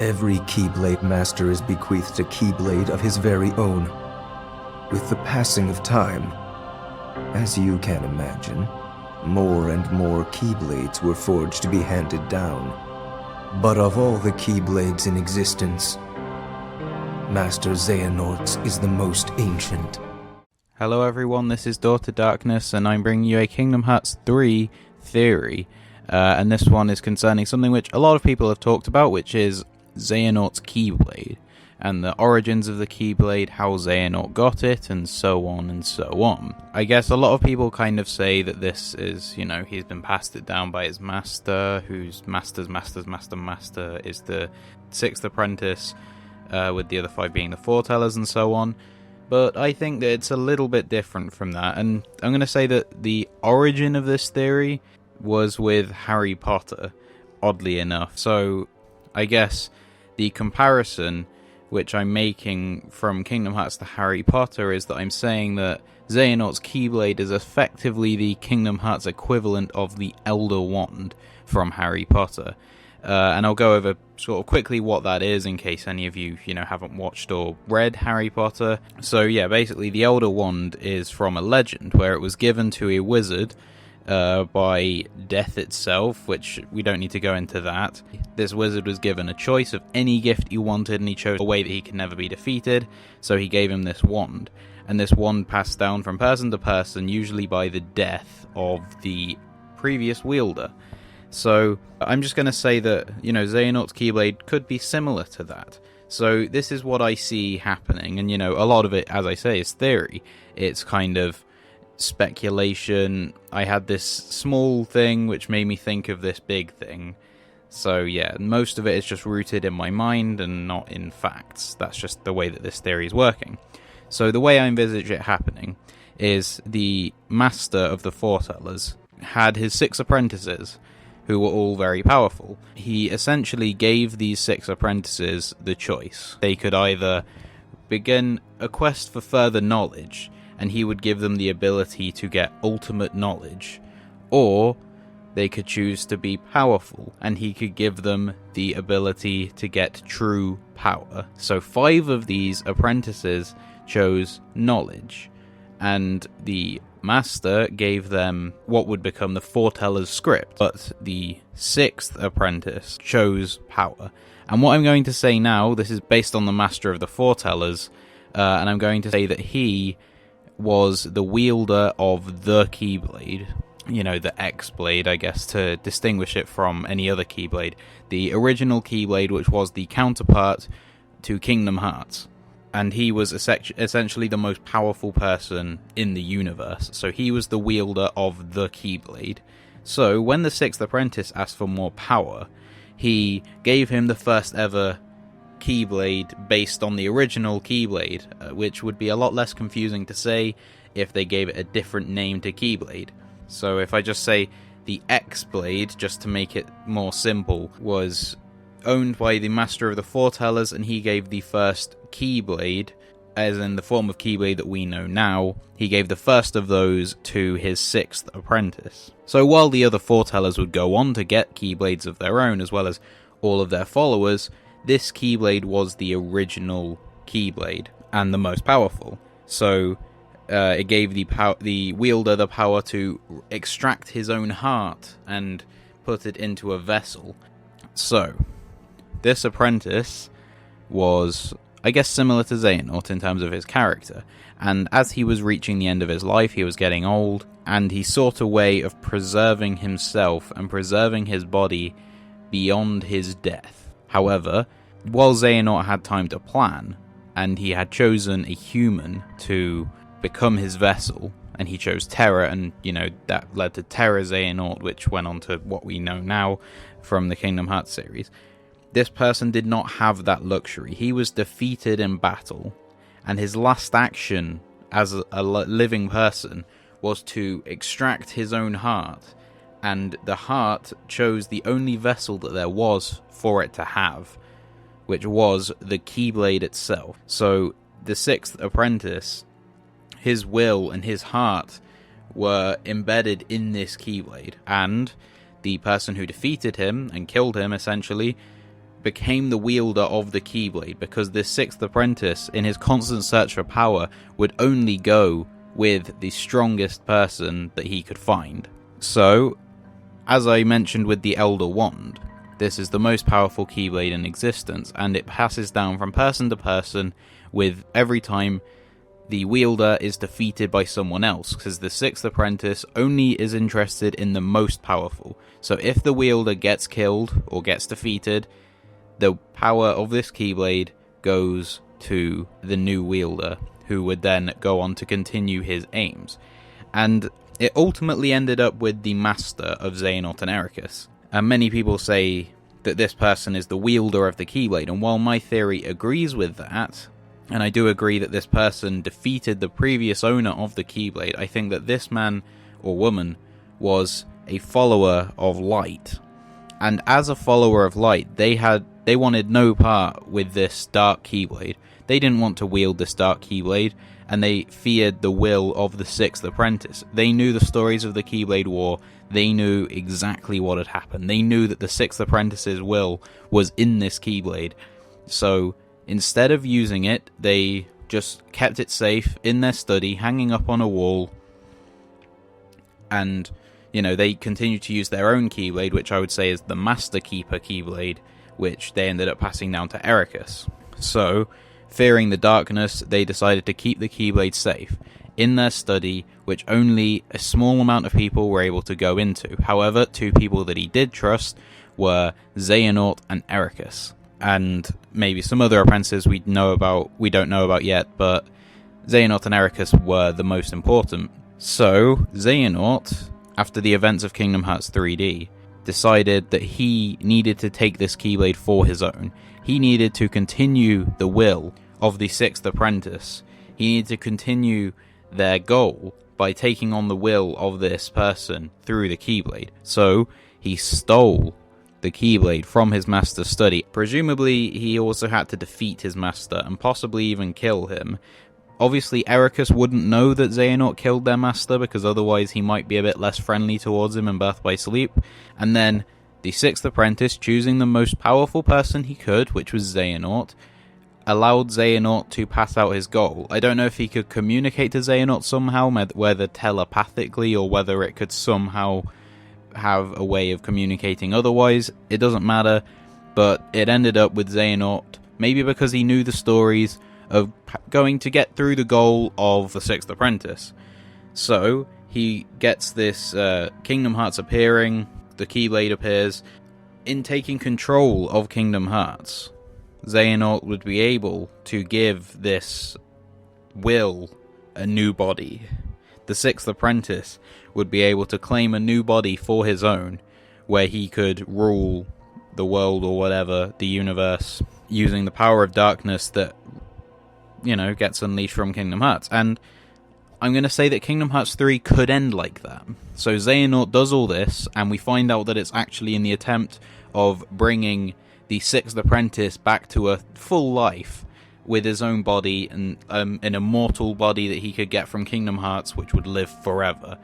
Every Keyblade master is bequeathed a Keyblade of his very own. With the passing of time, as you can imagine, more and more Keyblades were forged to be handed down. But of all the Keyblades in existence, Master Xehanort's is the most ancient. Hello everyone, this is Daughter Darkness, and I'm bringing you a Kingdom Hearts 3 theory. And this one is concerning something which a lot of people have talked about, which is Xehanort's Keyblade, and the origins of the Keyblade, how Xehanort got it, and so on and so on. I guess a lot of people kind of say that this is, he's been passed it down by his master, whose master is the sixth apprentice, with the other five being the foretellers and so on. But I think that it's a little bit different from that, and I'm going to say that the origin of this theory was with Harry Potter, oddly enough. So I guess the comparison which I'm making from Kingdom Hearts to Harry Potter is that I'm saying that Xehanort's Keyblade is effectively the Kingdom Hearts equivalent of the Elder Wand from Harry Potter. And I'll go over sort of quickly what that is in case any of you, haven't watched or read Harry Potter. So yeah, basically the Elder Wand is from a legend where it was given to a wizard by death itself, which we don't need to go into that. This wizard was given a choice of any gift he wanted, and he chose a way that he can never be defeated, so he gave him this wand. And this wand passed down from person to person, usually by the death of the previous wielder. So I'm just going to say that, Xehanort's Keyblade could be similar to that. So this is what I see happening, and a lot of it, as I say, is theory. It's kind of speculation. I had this small thing which made me think of this big thing. So yeah, most of it is just rooted in my mind and not in facts. That's just the way that this theory is working. So the way I envisage it happening is the master of the foretellers had his 6 apprentices, who were all very powerful. He essentially gave these 6 apprentices the choice. They could either begin a quest for further knowledge, and he would give them the ability to get ultimate knowledge, or they could choose to be powerful, and he could give them the ability to get true power. So 5 of these apprentices chose knowledge, and the master gave them what would become the foreteller's script, but the 6th apprentice chose power. And what I'm going to say now, this is based on the master of the foretellers, and I'm going to say that he was the wielder of the Keyblade, the X-Blade, I guess, to distinguish it from any other Keyblade. The original Keyblade, which was the counterpart to Kingdom Hearts. And he was essentially the most powerful person in the universe. So he was the wielder of the Keyblade. So when the 6th apprentice asked for more power, he gave him the first ever Keyblade based on the original Keyblade, which would be a lot less confusing to say if they gave it a different name to Keyblade. So if I just say the X-Blade, just to make it more simple, was owned by the Master of the Foretellers, and he gave the first Keyblade, as in the form of Keyblade that we know now, he gave the first of those to his 6th apprentice. So while the other Foretellers would go on to get Keyblades of their own, as well as all of their followers, this Keyblade was the original Keyblade, and the most powerful. So it gave the wielder the power to extract his own heart and put it into a vessel. So this apprentice was, I guess, similar to Xehanort in terms of his character, and as he was reaching the end of his life, he was getting old, and he sought a way of preserving himself and preserving his body beyond his death. However, while Xehanort had time to plan, and he had chosen a human to become his vessel, and he chose Terra, and, that led to Terra Xehanort, which went on to what we know now from the Kingdom Hearts series. This person did not have that luxury. He was defeated in battle, and his last action as a living person was to extract his own heart, and the heart chose the only vessel that there was for it to have, which was the Keyblade itself. So the 6th apprentice, his will and his heart were embedded in this Keyblade, and the person who defeated him and killed him essentially became the wielder of the Keyblade, because this sixth apprentice, in his constant search for power, would only go with the strongest person that he could find. So, as I mentioned with the Elder Wand, this is the most powerful Keyblade in existence, and it passes down from person to person with every time the wielder is defeated by someone else, because the sixth apprentice only is interested in the most powerful. So if the wielder gets killed or gets defeated, the power of this Keyblade goes to the new wielder, who would then go on to continue his aims. And it ultimately ended up with the master of Xehanort and Ericus. And many people say that this person is the wielder of the Keyblade, and while my theory agrees with that, and I do agree that this person defeated the previous owner of the Keyblade, I think that this man or woman was a follower of light. And as a follower of light, they wanted no part with this dark Keyblade. They didn't want to wield this dark Keyblade, and they feared the will of the sixth apprentice. They knew the stories of the Keyblade War. They knew exactly what had happened. They knew that the sixth apprentice's will was in this Keyblade. So instead of using it, they just kept it safe in their study, hanging up on a wall. And, they continued to use their own Keyblade, which I would say is the Master Keeper Keyblade, which they ended up passing down to Ericus. So, fearing the darkness, they decided to keep the Keyblade safe in their study, which only a small amount of people were able to go into. However, two people that he did trust were Xehanort and Ericus. And maybe some other apprentices we don't know about yet, but Xehanort and Ericus were the most important. So, Xehanort, after the events of Kingdom Hearts 3D, decided that he needed to take this Keyblade for his own. He needed to continue the will of the sixth apprentice. He needed to continue their goal by taking on the will of this person through the Keyblade. So, he stole the Keyblade from his master's study. Presumably, he also had to defeat his master and possibly even kill him. Obviously, Ericus wouldn't know that Xehanort killed their master, because otherwise he might be a bit less friendly towards him in Birth by Sleep. And then the sixth apprentice, choosing the most powerful person he could, which was Xehanort, allowed Xehanort to pass out his goal. I don't know if he could communicate to Xehanort somehow, whether telepathically or whether it could somehow have a way of communicating otherwise. It doesn't matter, but it ended up with Xehanort, maybe because he knew the stories of going to get through the goal of the sixth apprentice. So he gets this Kingdom Hearts appearing, the Keyblade appears. In taking control of Kingdom Hearts, Xehanort would be able to give this will a new body. The sixth apprentice would be able to claim a new body for his own, where he could rule the world or whatever, the universe, using the power of darkness that, gets unleashed from Kingdom Hearts. And I'm going to say that Kingdom Hearts 3 could end like that. So Xehanort does all this, and we find out that it's actually in the attempt of bringing the sixth apprentice back to a full life with his own body, and an immortal body that he could get from Kingdom Hearts, which would live forever.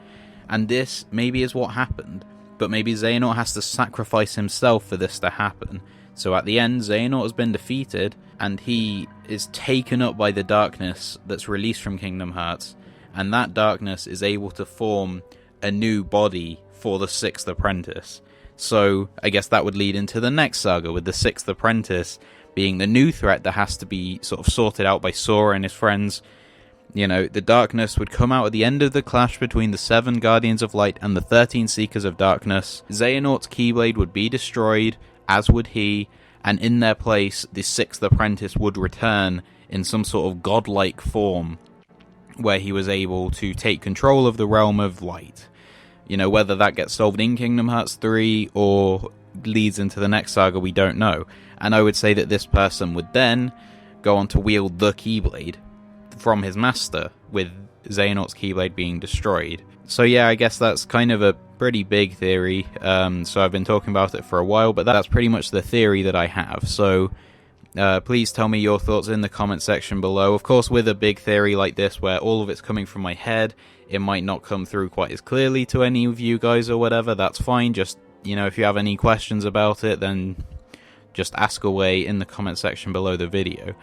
And this maybe is what happened, but maybe Xehanort has to sacrifice himself for this to happen. So at the end, Xehanort has been defeated, and he is taken up by the darkness that's released from Kingdom Hearts, and that darkness is able to form a new body for the sixth apprentice. So I guess that would lead into the next saga, with the sixth apprentice being the new threat that has to be sort of sorted out by Sora and his friends. The darkness would come out at the end of the clash between the 7 Guardians of Light and the 13 Seekers of Darkness. Xehanort's Keyblade would be destroyed, as would he, and in their place, the sixth apprentice would return in some sort of godlike form, where he was able to take control of the realm of light. Whether that gets solved in Kingdom Hearts 3 or leads into the next saga, we don't know. And I would say that this person would then go on to wield the Keyblade from his master, with Xehanort's Keyblade being destroyed. So yeah, I guess that's kind of a pretty big theory. So I've been talking about it for a while, but that's pretty much the theory that I have. So please tell me your thoughts in the comment section below. Of course, with a big theory like this, where all of it's coming from my head, it might not come through quite as clearly to any of you guys or whatever. That's fine. Just, if you have any questions about it, then just ask away in the comment section below the video.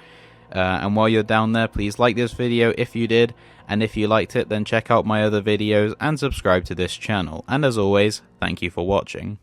And while you're down there, please like this video if you did, and if you liked it, then check out my other videos and subscribe to this channel. And as always, thank you for watching.